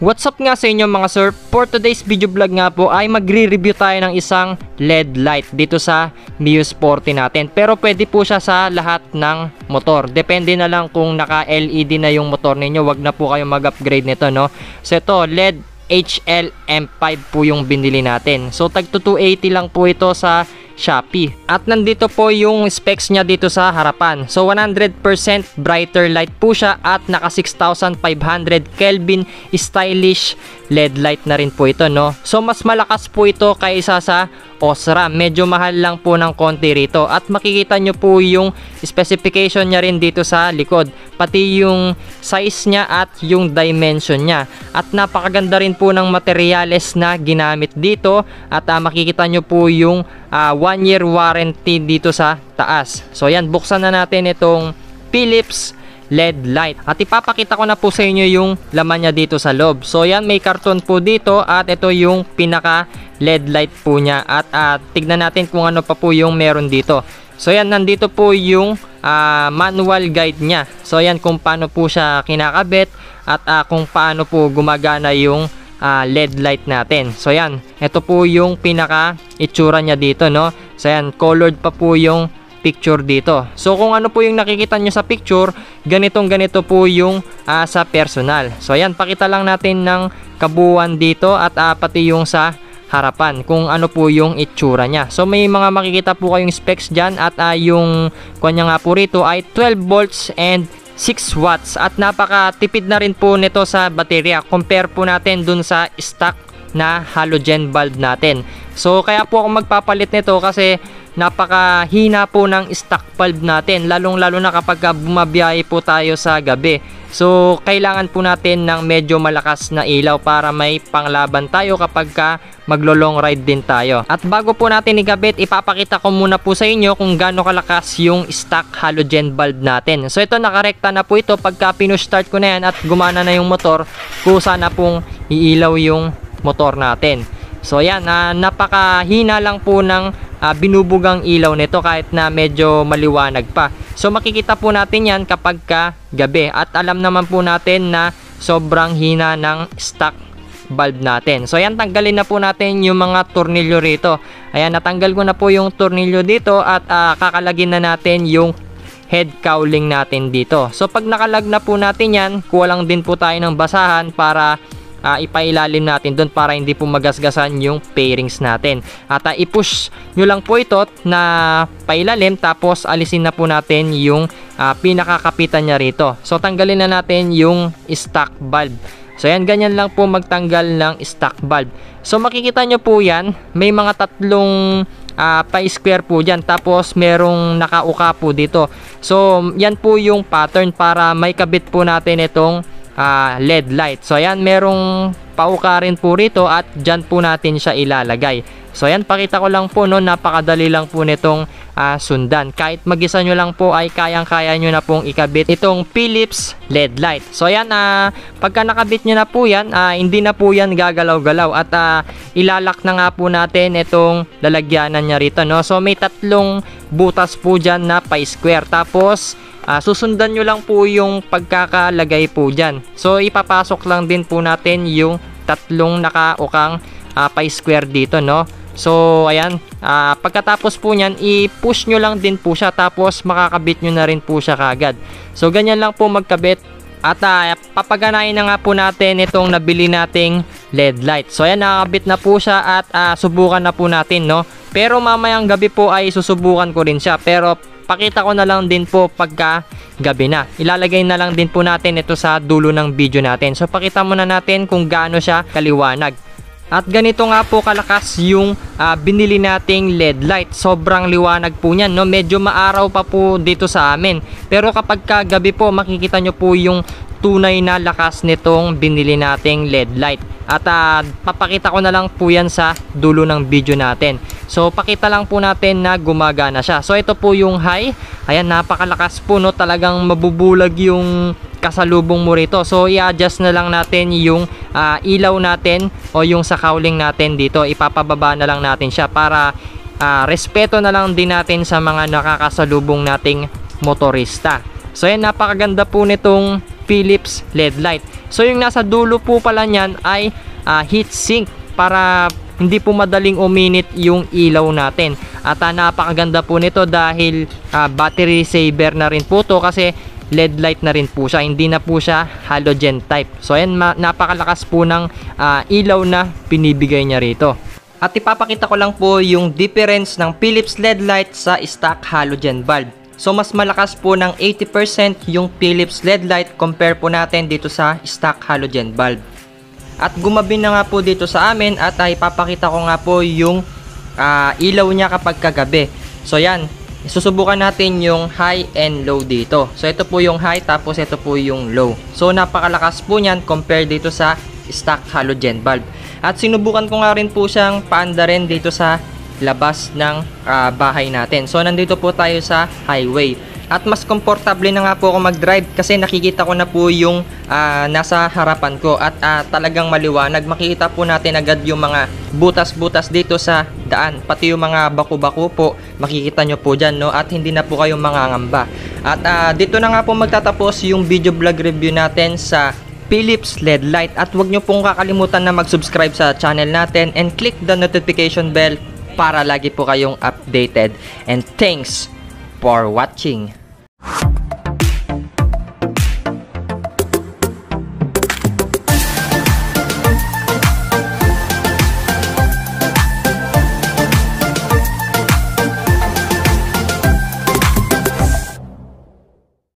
What's up nga sa inyo mga sir? For today's video vlog nga po ay magre-review tayo ng isang LED light dito sa Mio Sporty natin. Pero pwede po siya sa lahat ng motor. Depende na lang kung naka-LED na yung motor ninyo. Wag na po kayo mag-upgrade nito, no? So ito, LED HLM5 po yung binili natin. So tag 280 lang po ito sa Shopee. At nandito po yung specs niya dito sa harapan. So 100% brighter light po siya at naka 6500 Kelvin stylish LED light na rin po ito, no? So mas malakas po ito kaysa sa Osram. Medyo mahal lang po ng konti rito. At makikita nyo po yung specification niya rin dito sa likod. Pati yung size niya at yung dimension niya. At napakaganda rin po ng materyales na ginamit dito. At makikita nyo po yung 1-year warranty dito sa taas. So yan, buksan na natin itong Philips LED light. At ipapakita ko na po sa inyo yung laman niya dito sa loob. So yan, may karton po dito at ito yung pinaka LED light po niya. At tignan natin kung ano pa po yung meron dito. So yan, nandito po yung manual guide niya. So yan, kung paano po siya kinakabit at kung paano po gumagana yung LED light natin. So yan, ito po yung pinaka itsura niya dito, no? So yan, colored pa po yung picture dito. So kung ano po yung nakikita nyo sa picture, ganito po yung sa personal. So ayan, pakita lang natin ng kabuuan dito at pati yung sa harapan kung ano po yung itsura niya. So may mga makikita po kayong specs dyan at yung kanya nga po rito ay 12 volts and 6 watts at napakatipid na rin po nito sa baterya compare po natin dun sa stock na halogen bulb natin. So kaya po ako magpapalit nito kasi napakahina po ng stock bulb natin, lalong lalo na kapag bumabiyahe po tayo sa gabi. So kailangan po natin ng medyo malakas na ilaw para may panglaban tayo kapag maglo long ride din tayo. At bago po natin ikabit, ipapakita ko muna po sa inyo kung gaano kalakas yung stock halogen bulb natin. So ito, nakarekta na po ito. Pagka pinu-start ko na yan at gumana na yung motor, kusa na pong iilaw yung motor natin. So yan, napakahina lang po ng binubugang ilaw nito kahit na medyo maliwanag pa. So makikita po natin yan kapag gabi at alam naman po natin na sobrang hina ng stock bulb natin. So ayan, tanggalin na po natin yung mga tornilyo rito. Ayan, natanggal ko na po yung tornilyo dito at kakalagin na natin yung head cowling natin dito. So pag nakalag na po natin yan, kuha lang din po tayo ng basahan para ipailalim natin doon para hindi po magasgasan yung pairings natin. At i-push nyo lang po ito na pailalim tapos alisin na po natin yung pinakakapitan niya rito. So tanggalin na natin yung stock bulb. So yan, ganyan lang po magtanggal ng stock bulb. So makikita nyo po yan, may mga tatlong pa-square po dyan, tapos merong nakauka po dito. So yan po yung pattern para may kabit po natin itong LED light. So ayan, merong pauka rin po rito at dyan po natin siya ilalagay. So ayan, pakita ko lang po, no, napakadali lang po nitong sundan. Kahit mag-isa nyo lang po ay kayang-kaya nyo na pong ikabit itong Philips LED light. So ayan, pagka nakabit nyo na po yan, hindi na po yan gagalaw-galaw at ilalak na nga po natin itong lalagyanan nya rito, no. So may tatlong butas po dyan na pa-square, tapos susundan nyo lang po yung pagkakalagay po dyan. So ipapasok lang din po natin yung tatlong nakaukang pa-square dito, no. So ayan, pagkatapos po nyan, i-push nyo lang din po siya tapos makakabit nyo na rin po siya kagad. So ganyan lang po magkabit. At papaganayin na nga po natin itong nabili nating LED light. So ayan, nakakabit na po siya at subukan na po natin, no. Pero mamayang gabi po ay susubukan ko rin siya, pero pakita ko na lang din po pagka gabi na. Ilalagay na lang din po natin ito sa dulo ng video natin. So pakita muna natin kung gaano siya kaliwanag. At ganito nga po kalakas yung binili nating LED light. Sobrang liwanag po niyan, no? Medyo maaraw pa po dito sa amin. Pero kapag gabi po, makikita nyo po yung tunay na lakas nitong binili nating LED light. At papakita ko na lang po yan sa dulo ng video natin. So pakita lang po natin na gumagana siya. So ito po yung high. Ayan, napakalakas po, no? Talagang mabubulag yung kasalubong mo rito. So i-adjust na lang natin yung ilaw natin o yung sa cowling natin dito. Ipapababa na lang natin siya para respeto na lang din natin sa mga nakakasalubong nating motorista. So yan, napakaganda po nitong Philips LED light. So yung nasa dulo po pala niyan ay heat sink para hindi po madaling uminit yung ilaw natin. At napakaganda po nito dahil battery saver na rin po to kasi LED light na rin po siya, hindi na po siya halogen type. So ayan, napakalakas po ng ilaw na binibigay niya rito. At ipapakita ko lang po yung difference ng Philips LED light sa stock halogen bulb. So mas malakas po ng 80% yung Philips LED light compare po natin dito sa stock halogen bulb. At gumabi na nga po dito sa amin at ipapakita ko nga po yung ilaw niya kapag kagabi. So yan, susubukan natin yung high and low dito. So ito po yung high, tapos ito po yung low. So napakalakas po niyan compare dito sa stock halogen bulb. At sinubukan ko nga rin po siyang paandarin dito sa labas ng bahay natin. So nandito po tayo sa highway. At mas komportable na nga po ako mag-drive kasi nakikita ko na po yung nasa harapan ko at talagang maliwanag. Makikita po natin agad yung mga butas-butas dito sa daan. Pati yung mga baku-baku po, makikita nyo po dyan, no? At hindi na po kayo mangangamba. At dito na nga po magtatapos yung video vlog review natin sa Philips LED light. At huwag nyo pong kakalimutan na mag-subscribe sa channel natin and click the notification bell para lagi po kayong updated. And thanks for watching.